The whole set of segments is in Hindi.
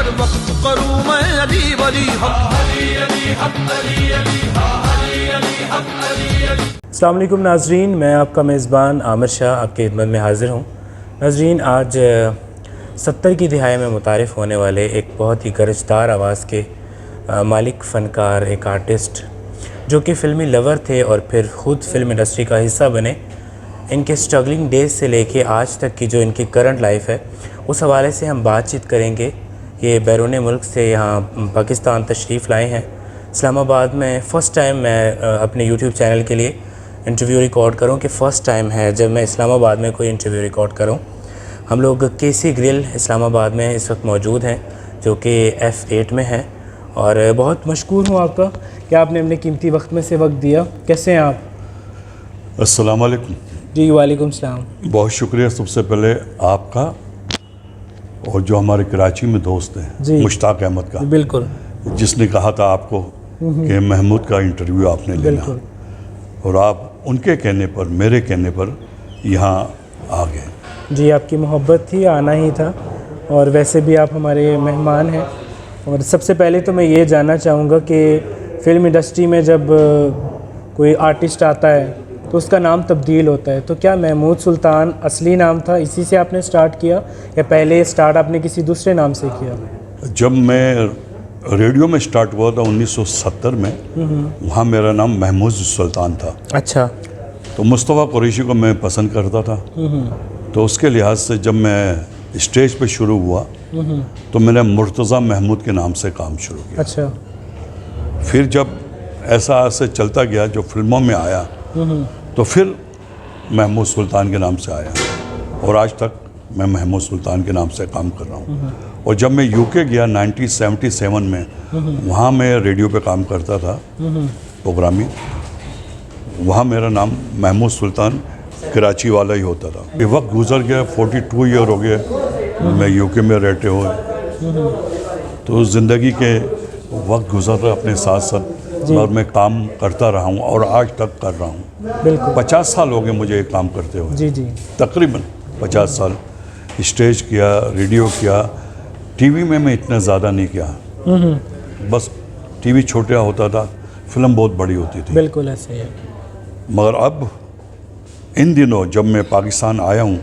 हर वक्त करूँ मैं अली वली हक अली अली हक अली अली हक अली अली। अस्सलाम वालेकुम नाज़रीन, मैं आपका मेज़बान आमिर शाह आपकी खिदमत में हाज़िर हूँ। नाज़रीन, आज 70 की दिहाई में मुतारिफ़ होने वाले एक बहुत ही गरजदार आवाज़ के मालिक फ़नकार, एक आर्टिस्ट जो कि फ़िल्मी लवर थे और फिर ख़ुद फ़िल्म इंडस्ट्री का हिस्सा बने, इनके स्ट्रगलिंग डेज़ से लेके आज तक की जो इनकी करंट लाइफ है उस हवाले से हम बातचीत करेंगे। ये बैरून मुल्क से यहाँ पाकिस्तान तशरीफ़ लाए हैं। इस्लामाबाद में फ़र्स्ट टाइम मैं अपने यूट्यूब चैनल के लिए इंटरव्यू रिकॉर्ड करूं कि फ़र्स्ट टाइम है जब मैं इस्लामाबाद में कोई इंटरव्यू रिकॉर्ड करूं। हम लोग केसी ग्रिल इस्लामाबाद में इस वक्त मौजूद हैं जो कि F8 में है और बहुत मशकूर हूं आपका कि आपने अपने कीमती वक्त में से वक्त दिया। कैसे हैं आप? अस्सलाम वालेकुम। जी वालेकुम सलाम। बहुत शुक्रिया सबसे पहले आपका और जो हमारे कराची में दोस्त हैं मुश्ताक अहमद का, बिल्कुल, जिसने कहा था आपको कि महमूद का इंटरव्यू आपने लेना, और आप उनके कहने पर, मेरे कहने पर यहाँ आ गए। जी, आपकी मोहब्बत थी, आना ही था और वैसे भी आप हमारे मेहमान हैं। और सबसे पहले तो मैं ये जानना चाहूँगा कि फ़िल्म इंडस्ट्री में जब कोई आर्टिस्ट आता है तो उसका नाम तब्दील होता है, तो क्या महमूद सुल्तान असली नाम था, इसी से आपने स्टार्ट किया या पहले स्टार्ट आपने किसी दूसरे नाम से किया? जब मैं रेडियो में स्टार्ट हुआ था 1970 में, वहाँ मेरा नाम महमूद सुल्तान था। अच्छा। तो मुस्तफ़ा कुरैशी को मैं पसंद करता था, तो उसके लिहाज से जब मैं स्टेज पे शुरू हुआ तो मैंने मुर्तज़ा महमूद के नाम से काम शुरू किया। अच्छा। फिर जब ऐसा ऐसे चलता गया, जो फिल्मों में आया तो फिर महमूद सुल्तान के नाम से आया और आज तक मैं महमूद सुल्तान के नाम से काम कर रहा हूँ। और जब मैं यूके गया 1977 में, वहाँ मैं रेडियो पे काम करता था, प्रोग्रामिंग, वहाँ मेरा नाम महमूद सुल्तान कराची वाला ही होता था। ये वक्त गुजर गया, 42 ईयर हो गए मैं यूके में रहते हुए, तो ज़िंदगी के वक्त गुजर रहा अपने साथ साथ और मैं काम करता रहा हूँ और आज तक कर रहा हूँ। 50 साल हो गए मुझे ये काम करते हुए। जी जी, तकरीबन 50 साल। स्टेज किया, रेडियो किया, टीवी में मैं इतना ज़्यादा नहीं किया, बस टीवी छोटा होता था, फिल्म बहुत बड़ी होती थी। बिल्कुल ऐसे है। मगर अब इन दिनों जब मैं पाकिस्तान आया हूँ,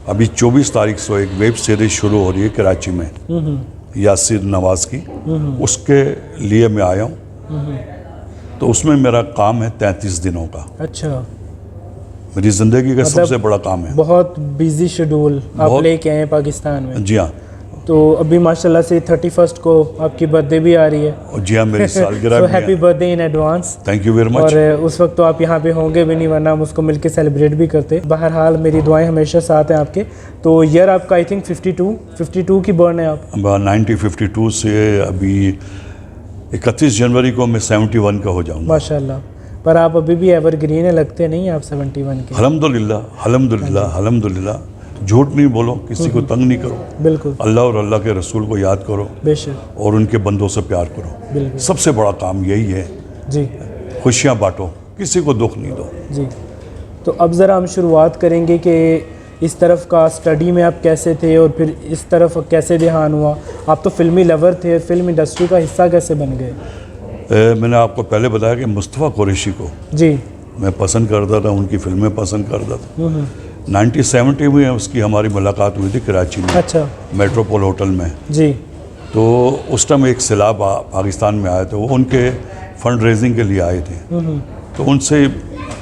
अभी 24 तारीख से एक वेब सीरीज़ शुरू हो रही है कराची में, यासिर नवाज़ की, उसके लिए मैं आया हूँ। तो उसमें मेरा काम है 33 दिनों का। अच्छा। मेरी ज़िंदगी का सबसे बड़ा काम है। बहुत बिजी शेड्यूल आप लेके आए हैं पाकिस्तान में। जी हाँ। तो अभी माशाल्लाह से 31 को आपकी बर्थडे भी आ रही है। जी हाँ, मेरी सालगिरह तो happy birthday in advance. Thank you very much. और उस वक्त तो आप यहाँ पे होंगे भी नहीं, वरना हम उसको मिलके सेलिब्रेट भी करते। बहरहाल मेरी दुआएं हमेशा साथ हैं आपके। तो ईयर आपका आई थिंक 52 की बर्न है आप? 1952 से अभी 31 जनवरी को मैं 71 का हो जाऊँगा। माशाल्लाह। पर आप अभी भी एवरग्रीन है, लगते नहीं आप 71 के। अल्हम्दुलिल्लाह, अल्हम्दुलिल्लाह, अल्हम्दुलिल्लाह। झूठ नहीं बोलो, किसी को तंग नहीं करो, बिल्कुल, अल्लाह और अल्लाह के रसूल को याद करो, बेशक, और उनके बंदों से प्यार करो। बिल्कुल, सबसे बड़ा काम यही है। जी। खुशियाँ बांटो, किसी को दुख नहीं दो। जी। तो अब ज़रा हम शुरुआत करेंगे कि इस तरफ का स्टडी में आप कैसे थे और फिर इस तरफ कैसे ध्यान हुआ? आप तो फिल्मी लवर थे, फिल्म इंडस्ट्री का हिस्सा कैसे बन गए? मैंने आपको पहले बताया कि मुस्तफ़ा कुरैशी को जी मैं पसंद करता था, उनकी फिल्में पसंद करता था। 1970 में उसकी हमारी मुलाकात हुई थी कराची में। अच्छा। मेट्रोपोल होटल में। जी। तो उस टाइम एक सैलाब पाकिस्तान में आए थे, वो उनके फंड रेजिंग के लिए आए थे, तो उनसे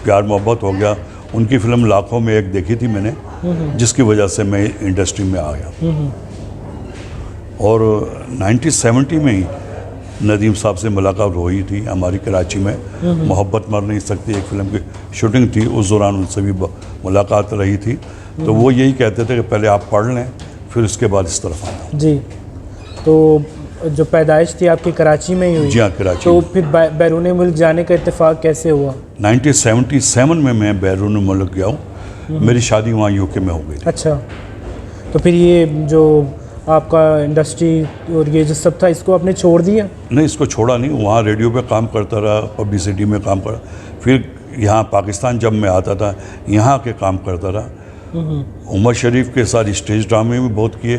प्यार मोहब्बत हो गया। उनकी फ़िल्म लाखों में एक देखी थी मैंने, जिसकी वजह से मैं इंडस्ट्री में आ गया। और 1970 में ही नदीम साहब से मुलाकात हुई थी हमारी कराची में। मोहब्बत मर नहीं सकती एक फ़िल्म की शूटिंग थी, उस दौरान उनसे भी मुलाकात रही थी। तो वो यही कहते थे कि पहले आप पढ़ लें, फिर उसके बाद इस तरफ आना। जी। तो जो पैदाइश थी आपकी कराची में ही हुई? जी हाँ, कराची। तो फिर बैरून मुल्क जाने का इत्तेफाक कैसे हुआ? 1977 में मैं बैरून मुल्क गया हूँ। मेरी शादी वहाँ यूके में हो गई थी। अच्छा। तो फिर ये जो आपका इंडस्ट्री और ये जो सब था, इसको आपने छोड़ दिया? नहीं, इसको छोड़ा नहीं। वहाँ रेडियो पे काम करता रहा, पब्लिसिटी में काम करा, फिर यहाँ पाकिस्तान जब मैं आता था यहाँ के काम करता रहा। उमर शरीफ के साथ स्टेज ड्रामे भी बहुत किए,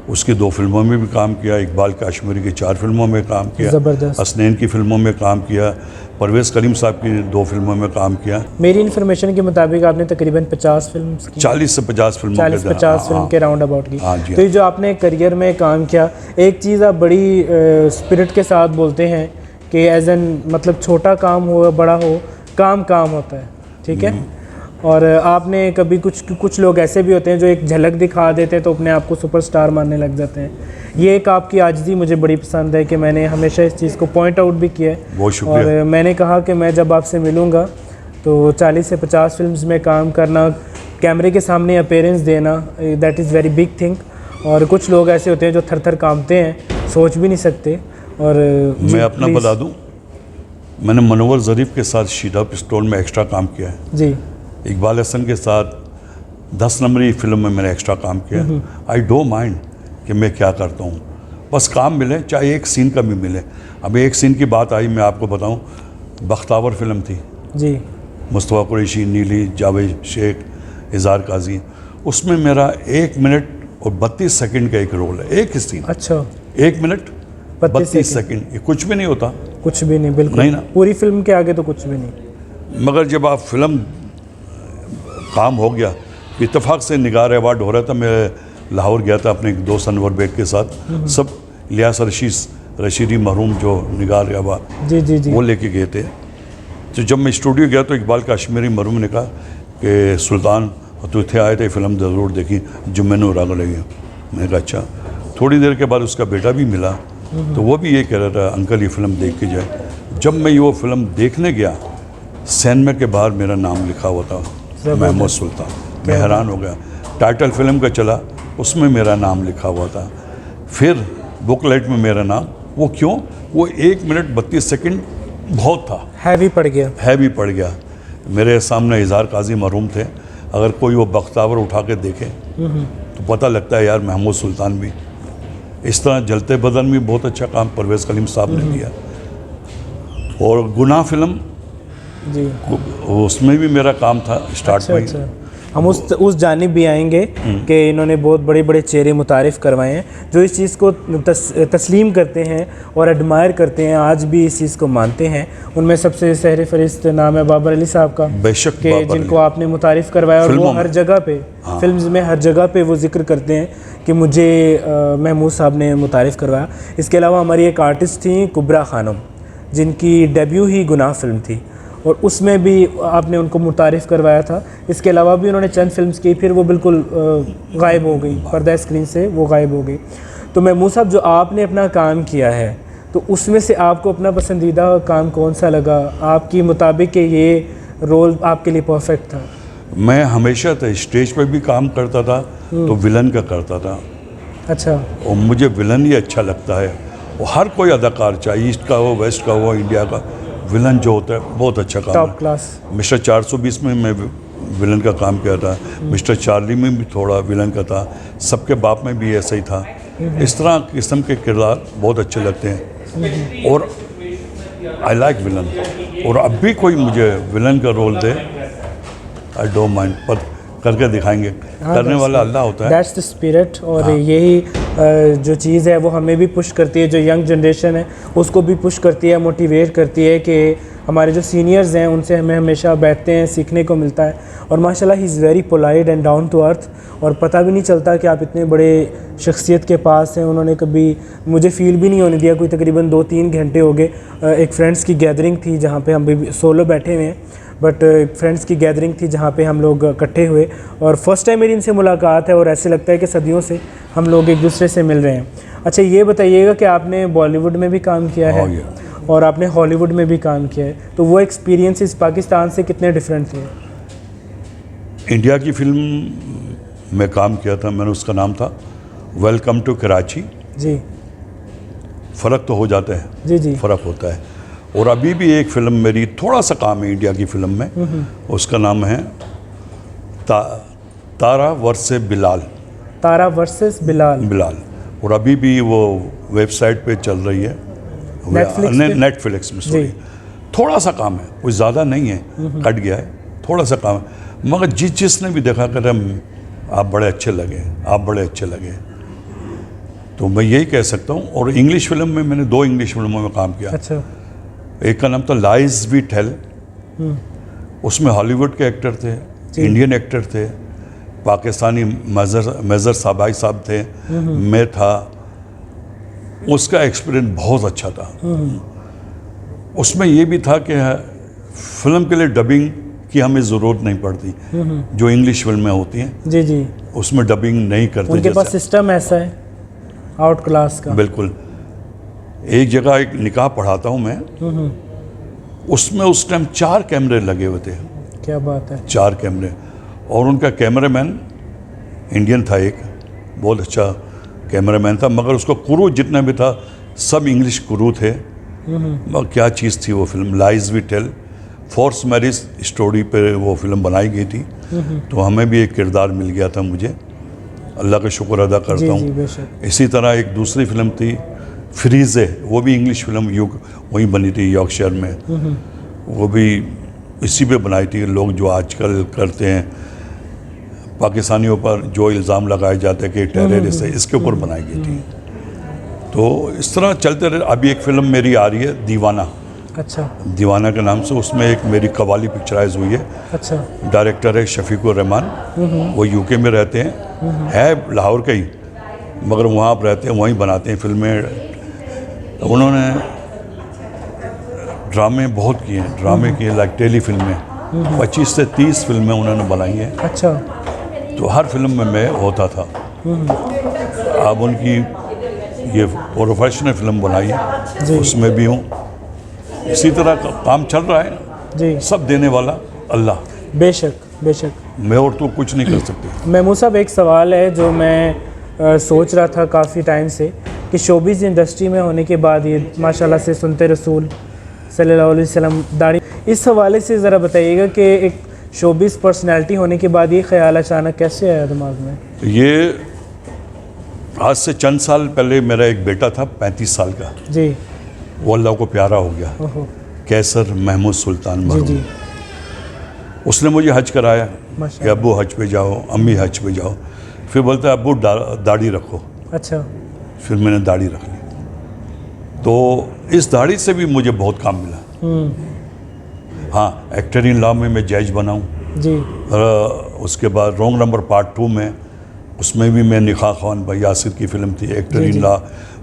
उसकी 2 फिल्मों में भी काम किया, इकबाल काश्मीरी की 4 फिल्मों में काम किया, ज़बरदस्त। हसनैन की फिल्मों में काम किया, परवेज़ करीम साहब की 2 फिल्मों में काम किया। मेरी इन्फॉर्मेशन के मुताबिक आपने तकरीबन 50 फिल्म की, 40 से 50 फिल्मों 40-50 फिल्म के राउंड अबाउट की। हाँ जी। तो ये जो आपने करियर में काम किया, एक चीज़ आप बड़ी स्पिरिट के साथ बोलते हैं कि एज एन मतलब छोटा काम हो या बड़ा हो, काम काम होता है, ठीक है। और आपने कभी कुछ लोग ऐसे भी होते हैं जो एक झलक दिखा देते हैं तो अपने आप को सुपरस्टार मानने लग जाते हैं। ये एक आपकी आजिज़ी मुझे बड़ी पसंद है कि मैंने हमेशा इस चीज़ को पॉइंट आउट भी किया है। बहुत शुक्रिया। और मैंने कहा कि मैं जब आपसे मिलूँगा तो 40 से 50 फिल्म्स में काम करना, कैमरे के सामने अपीयरेंस देना, that is very big thing. और कुछ लोग ऐसे होते हैं जो थर थर कांपते हैं, सोच भी नहीं सकते। और मैं अपना बता दूं, मैंने मनोवर ज़रीफ़ के साथ शीदा पिस्तौल में एक्स्ट्रा काम किया है जी। इकबाल हसन के साथ 10 नंबरी फिल्म में मैंने एक्स्ट्रा काम किया। आई डोंट माइंड कि मैं क्या करता हूँ, बस काम मिले, चाहे एक सीन का भी मिले। अभी एक सीन की बात आई, मैं आपको बताऊँ, बख्तावर फिल्म थी जी। मुस्तफ़ा कुरैशी, नीली, जावेद शेख, इज़हार काजी। उसमें मेरा 1 मिनट और 32 सेकंड का एक रोल है, एक ही सीन। अच्छा। 1 मिनट 32 सेकंड, ये कुछ भी नहीं होता। कुछ भी नहीं, बिल्कुल नहीं ना। पूरी फिल्म के आगे तो कुछ भी नहीं। मगर जब आप फिल्म काम हो गया, इत्तेफाक से निगार अवार्ड हो रहा था, मैं लाहौर गया था अपने एक दोस्त अनवर बेग के साथ, सब लियास रशीदी मरहूम जो निगार अवार्ड जी जी जी वो लेके गए थे। तो जब मैं स्टूडियो गया तो इकबाल काश्मीरी मरहूम ने कहा कि सुल्तान तू इतने आए थे, फिल्म ज़रूर देखी, जो मैंने रंग लगी। मैंने कहा अच्छा। थोड़ी देर के बाद उसका बेटा भी मिला, तो वो भी ये कह रहा था अंकल ये फ़िल्म देख के जाए। जब मैं वो फिल्म देखने गया, सैनमा के बाहर मेरा नाम लिखा हुआ था, महमूद सुल्तान। मैं हैरान हो गया। टाइटल फिल्म का चला, उसमें मेरा नाम लिखा हुआ था। फिर बुकलेट में मेरा नाम, वो क्यों, वो 1 मिनट 32 सेकंड बहुत था, हैवी पड़ गया। हैवी पड़ गया। मेरे सामने इज़हार काजी मरहूम थे, अगर कोई वो बख्तावर उठा के देखे तो पता लगता है यार महमूद सुल्तान भी। इस तरह जलते बदन भी बहुत अच्छा काम परवेज़ कलीम साहब ने किया। और गुनाह फिल्म जी, उसमें भी मेरा काम था स्टार्ट में। अच्छा। हम उस जानिब भी आएंगे कि इन्होंने बहुत बड़े बड़े चेहरे मुतारिफ़ करवाए हैं जो इस चीज़ को तस्लीम करते हैं और एडमायर करते हैं, आज भी इस चीज़ को मानते हैं। उनमें सबसे सहरे फरिस्त नाम है बाबर अली साहब का, बेशक, कि जिनको आपने मुतारिफ़ करवाया, और वो हर जगह पे फिल्म्स में हर जगह पे वो जिक्र करते हैं कि मुझे महमूद साहब ने मुतारिफ़ करवाया। इसके अलावा हमारी एक आर्टिस्ट थी कुबरा खानम, जिनकी डेब्यू ही गुनाह फिल्म थी, और उसमें भी आपने उनको मुतारिफ़ करवाया था। इसके अलावा भी उन्होंने चंद फिल्म्स की, फिर वो बिल्कुल गायब हो गई, पर्दा स्क्रीन से वो गायब हो गई। तो महमूद साहब, जो आपने अपना काम किया है, तो उसमें से आपको अपना पसंदीदा काम कौन सा लगा, आपकी मुताबिक कि ये रोल आपके लिए परफेक्ट था? मैं हमेशा स्टेज पे भी काम करता था तो विलन का करता था। अच्छा। और मुझे विलन ही अच्छा लगता है। और हर कोई अदाकार, चाहे ईस्ट का हो, वेस्ट का हो, इंडिया का, विलन जो होता है बहुत अच्छा काम टॉप है। क्लास। मिस्टर 420 में मैं विलन का काम किया था, मिस्टर चार्ली में भी थोड़ा विलन का था, सबके बाप में भी ऐसा ही था। इस तरह किस्म के किरदार बहुत अच्छे लगते हैं और आई लाइक विलन। और अब भी कोई मुझे विलन का रोल दे, आई डोंट माइंड, पर करके दिखाएंगे। करने वाला अल्लाह होता है। That's the spirit. और यही जो चीज़ है वो हमें भी पुश करती है, जो यंग जनरेशन है उसको भी पुश करती है, मोटिवेट करती है कि हमारे जो सीनियर्स हैं उनसे हमें हमेशा बैठते हैं, सीखने को मिलता है। और माशाल्लाह he is very polite and down to earth, और पता भी नहीं चलता कि आप इतने बड़े शख्सियत के पास हैं। उन्होंने कभी मुझे फ़ील भी नहीं होने दिया। कोई तकरीबन 2-3 घंटे हो गए, एक फ्रेंड्स की गैदरिंग थी जहाँ पे हम भी सोलो बैठे हुए हैं, बट फ्रेंड्स की गैदरिंग थी जहाँ पे हम लोग इकट्ठे हुए, और फर्स्ट टाइम मेरी इनसे मुलाकात है और ऐसे लगता है कि सदियों से हम लोग एक दूसरे से मिल रहे हैं। अच्छा, ये बताइएगा कि आपने बॉलीवुड में भी काम किया है और आपने हॉलीवुड में भी काम किया है, तो वो एक्सपीरियंसेस पाकिस्तान से कितने डिफरेंट थे? इंडिया की फिल्म में काम किया था मैंने, उसका नाम था वेलकम टू कराची। जी। फ़र्क तो हो जाता है, जी जी, फ़र्क होता है। और अभी भी एक फ़िल्म मेरी थोड़ा सा काम है इंडिया की फ़िल्म में, उसका नाम है तारा वर्सेस बिलाल। तारा वर्सेस बिलाल। और अभी भी वो वेबसाइट पे चल रही है, नेटफ्लिक्स में। सॉरी, थोड़ा सा काम है, कुछ ज़्यादा नहीं है, कट गया है, थोड़ा सा काम है। मगर जिसने भी देखा कर आप बड़े अच्छे लगे, आप बड़े अच्छे लगे। तो मैं यही कह सकता हूँ। और इंग्लिश फिल्म में मैंने 2 इंग्लिश फिल्मों में काम किया। अच्छा। एक का नाम था लाइज वी टेल, उसमें हॉलीवुड के एक्टर थे, इंडियन एक्टर थे, पाकिस्तानी मेजर साबाई साहब थे, मैं था। उसका एक्सपीरियंस बहुत अच्छा था। उसमें ये भी था कि फिल्म के लिए डबिंग की हमें ज़रूरत नहीं पड़ती, जो इंग्लिश फिल्में होती हैं जी जी, उसमें डबिंग नहीं करते। उनके पास सिस्टम ऐसा है आउट क्लास का। बिल्कुल। एक जगह एक निकाह पढ़ाता हूँ मैं, उसमें उस टाइम 4 कैमरे लगे हुए थे। क्या बात है। 4 कैमरे, और उनका कैमरामैन इंडियन था, एक बहुत अच्छा कैमरामैन था, मगर उसका क्रू जितना भी था सब इंग्लिश क्रू थे। मगर क्या चीज़ थी वो film, lies we tell, force marriage story पे वो फिल्म बनाई गई थी। तो हमें भी एक किरदार मिल गया था, मुझे अल्लाह का शुक्र अदा करता हूँ। इसी तरह एक दूसरी फिल्म थी फ्रीज़े, वो भी इंग्लिश फिल्म वहीं बनी थी यॉर्कशायर में। वो भी इसी पे बनाई थी। लोग जो आजकल करते हैं पाकिस्तानियों पर जो इल्ज़ाम लगाए जाते हैं कि टेररिस्ट है, इसके ऊपर बनाई गई थी। तो इस तरह चलते रहे। अभी एक फ़िल्म मेरी आ रही है दीवाना। अच्छा। दीवाना के नाम से, उसमें एक मेरी कवाली पिक्चराइज हुई है। अच्छा। डायरेक्टर है शफीकुर रहमान, वो यूके में रहते हैं, है लाहौर के ही, मगर वहाँ पर रहते हैं, वहीं बनाते हैं फिल्में। उन्होंने ड्रामे बहुत किए हैं, ड्रामे किए, लाइक टेली फिल्में 25 से 30 फिल्में उन्होंने बनाई हैं। अच्छा। तो हर फिल्म में मैं होता था। अब उनकी ये प्रोफेशनल फिल्म बनाई है, उसमें भी हूँ। इसी तरह का काम चल रहा है जी। सब देने वाला अल्लाह। बेशक बेशक। मैं और तो कुछ नहीं कर सकती। महमूद साहब, एक सवाल है जो मैं सोच रहा था काफ़ी टाइम से, कि शोबिज़ इंडस्ट्री में होने के बाद ये माशाल्लाह से सुनते रसूल सल्लल्लाहु अलैहि वसल्लम दाढ़ी, इस हवाले से ज़रा बताइएगा कि एक शोबिज़ पर्सनैलिटी होने के बाद ये ख्याल अचानक कैसे आया दिमाग में? ये आज से चंद साल पहले मेरा एक बेटा था 35 साल का जी। वो अल्लाह को प्यारा हो गया, ओहो। कैसर महमूद सुल्तान जी मरहूम। जी। उसने मुझे हज कराया कि अब्बू हज पे जाओ, अम्मी हज पे जाओ। फिर बोलता है अब्बू दाढ़ी रखो। अच्छा। फिर मैंने दाढ़ी रख ली। तो इस दाढ़ी से भी मुझे बहुत काम मिला। हाँ, एक्टर इन लॉ में मैं जज बनाऊँ जी। उसके बाद रॉन्ग नंबर पार्ट 2 में, उसमें भी मैं निखा खान भाई यासिर की फ़िल्म थी, एक्टर इन लॉ,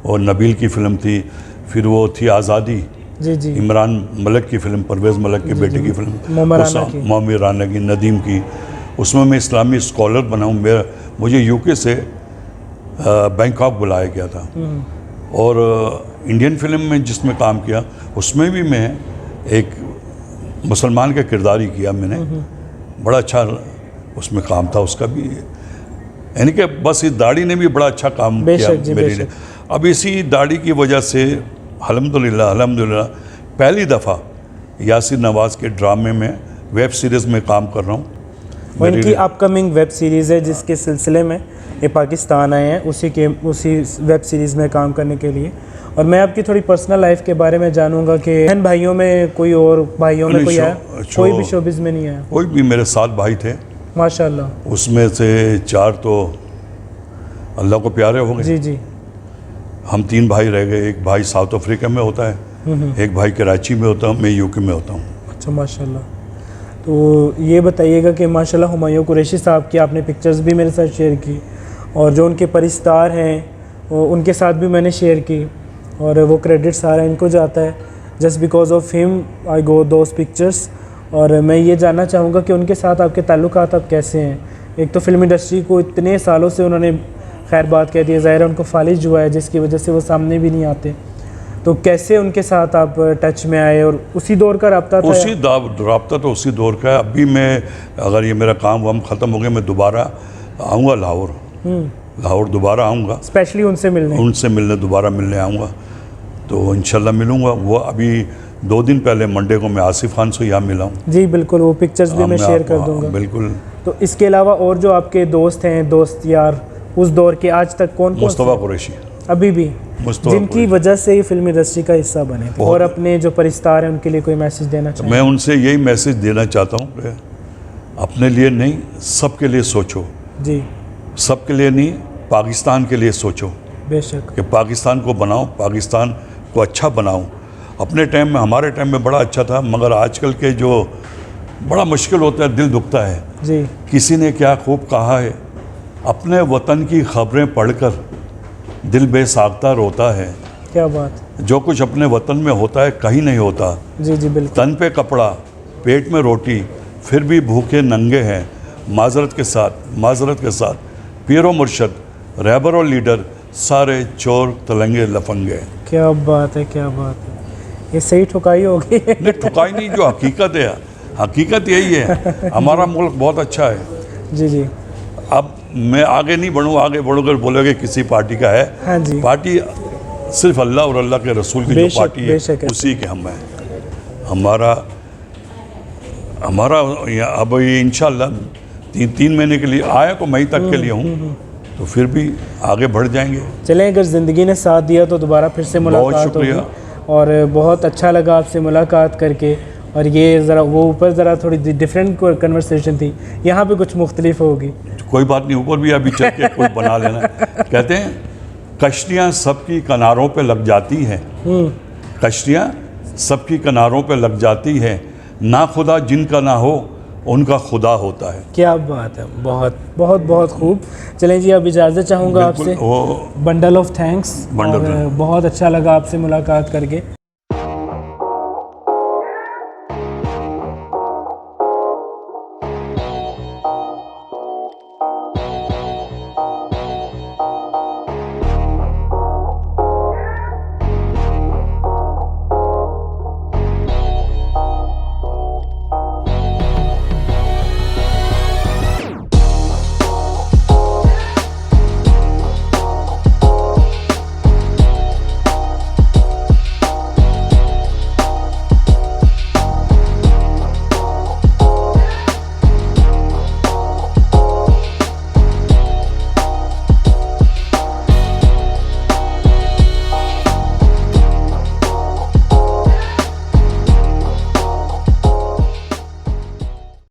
और नबील की फ़िल्म थी। फिर वो थी आज़ादी, जी जी, इमरान मलिक की फ़िल्म, परवेज़ मलिक के बेटे की फ़िल्म, मोमी राना की, नदीम की। उसमें मैं इस्लामी स्कॉलर बनाऊँ। मुझे यूके से बैंकॉक बुलाया गया था। और इंडियन फिल्म में जिसमें काम किया उसमें भी मैं एक मुसलमान का किरदार ही किया मैंने। बड़ा अच्छा उसमें काम था उसका भी, यानी कि बस इस दाढ़ी ने भी बड़ा अच्छा काम किया मेरे लिए। अब इसी दाढ़ी की वजह से अल्हम्दुलिल्लाह पहली दफ़ा यासिर नवाज़ के ड्रामे में वेब सीरीज़ में काम कर रहा हूँ। इनकी अपकमिंग वेब सीरीज़ है जिसके सिलसिले में ये पाकिस्तान आए हैं, उसी वेब सीरीज़ में काम करने के लिए। और मैं आपकी थोड़ी पर्सनल लाइफ के बारे में जानूंगा कि बहन भाइयों में कोई और भाइयों में कोई आया? कोई भी शोबिज़ में नहीं आया? कोई भी, मेरे 7 भाई थे माशाल्लाह। उसमें से 4 तो अल्लाह को प्यारे हो गए। जी जी। हम 3 भाई रह गए। एक भाई साउथ अफ्रीका में होता है, एक भाई कराची में होता है, मैं यूके में होता हूँ। अच्छा माशाल्लाह। तो ये बताइएगा कि माशाल्लाह हुमायूं कुरैशी साहब की आपने पिक्चर्स भी मेरे साथ शेयर की, और जो उनके परिस्तार हैं उनके साथ भी मैंने शेयर की, और वो क्रेडिट सारा इनको जाता है। Just because of him I go those pictures. और मैं ये जानना चाहूँगा कि उनके साथ आपके ताल्लुकात अब कैसे हैं? एक तो फिल्म इंडस्ट्री को इतने सालों से उन्होंने खैर बात कह दी है, ज़ाहिर है उनको फालिज हुआ है जिसकी वजह से वो सामने भी नहीं आते। तो कैसे उनके साथ आप टच में आए, और उसी दौर का रब्ता था? उसी रब्ता तो उसी दौर का है। अभी मैं, अगर ये मेरा काम वाम ख़त्म हो गया, मैं दोबारा आऊँगा लाहौर दोबारा आऊँगा, स्पेशली उनसे मिलने दोबारा मिलने आऊँगा। तो इंशाल्लाह मिलूँगा। वो अभी 2 दिन पहले मंडे को मैं आसिफ खान से यहाँ मिला हूँ। जी बिल्कुल, वो पिक्चर्स भी मैं शेयर कर दूँगा। बिल्कुल। तो इसके अलावा और जो आपके दोस्त हैं, दोस्त यार उस दौर के आज तक कौन? मुस्तफ़ा कुरैशी अभी भी, जिनकी वजह से ये फिल्म इंडस्ट्री का हिस्सा बने थे। और अपने जो परिस्तार हैं उनके लिए कोई मैसेज देना चाहिए? मैं उनसे यही मैसेज देना चाहता हूँ कि अपने लिए नहीं, सबके लिए सोचो। जी। सबके लिए नहीं, पाकिस्तान के लिए सोचो। बेशक। कि पाकिस्तान को बनाऊं, पाकिस्तान को अच्छा बनाऊं। अपने टाइम में, हमारे टाइम में बड़ा अच्छा था, मगर आजकल के जो बड़ा मुश्किल होता है, दिल दुखता है। जी किसी ने क्या खूब कहा है, अपने वतन की खबरें पढ़कर दिल बेसाख्ता रोता है। क्या बात। जो कुछ अपने वतन में होता है कहीं नहीं होता। जी जी बिल्कुल। तन पे कपड़ा, पेट में रोटी, फिर भी भूखे नंगे हैं। माजरत के साथ पीरो मुर्शद, रहबर और लीडर, सारे चोर तलंगे लफंगे। क्या बात है, क्या बात है। ये सही ठुकाई होगी। नहीं, ठुकाई नहीं, जो हकीकत है, हकीकत यही है। हमारा मुल्क बहुत अच्छा है। जी जी। अब मैं आगे नहीं बढ़ूँ, आगे बढ़ोगे बोलोगे किसी पार्टी का है। हाँ जी। पार्टी सिर्फ अल्लाह और अल्लाह के रसूल की जो बेशक, पार्टी बेशक है, है। उसी के हम हैं। हमारा अब ये इंशाल्लाह 3 महीने के लिए आया, तो मई तक के लिए हूँ, तो फिर भी आगे बढ़ जाएंगे। चलें, अगर ज़िंदगी ने साथ दिया तो दोबारा फिर से मुलाकात होगी। शुक्रिया। और बहुत अच्छा लगा आपसे मुलाकात करके। और ये ज़रा वो ऊपर ज़रा थोड़ी डिफरेंट कन्वर्सेशन थी, यहाँ पे कुछ मुख्तलिफ होगी। कोई बात नहीं, ऊपर भी अभी चल के कुछ बना लेना। कहते हैं कश्तियाँ सबकी किनारों पे लग जाती हैं, कश्तियाँ सबकी किनारों पे लग जाती हैं, ना खुदा जिनका ना हो उनका खुदा होता है। क्या बात है, बहुत बहुत बहुत खूब। चलें जी, अब इजाज़त चाहूँगा आपसे। वो बंडल ऑफ थैंक्स। बंडल। बहुत अच्छा लगा आपसे मुलाकात करके।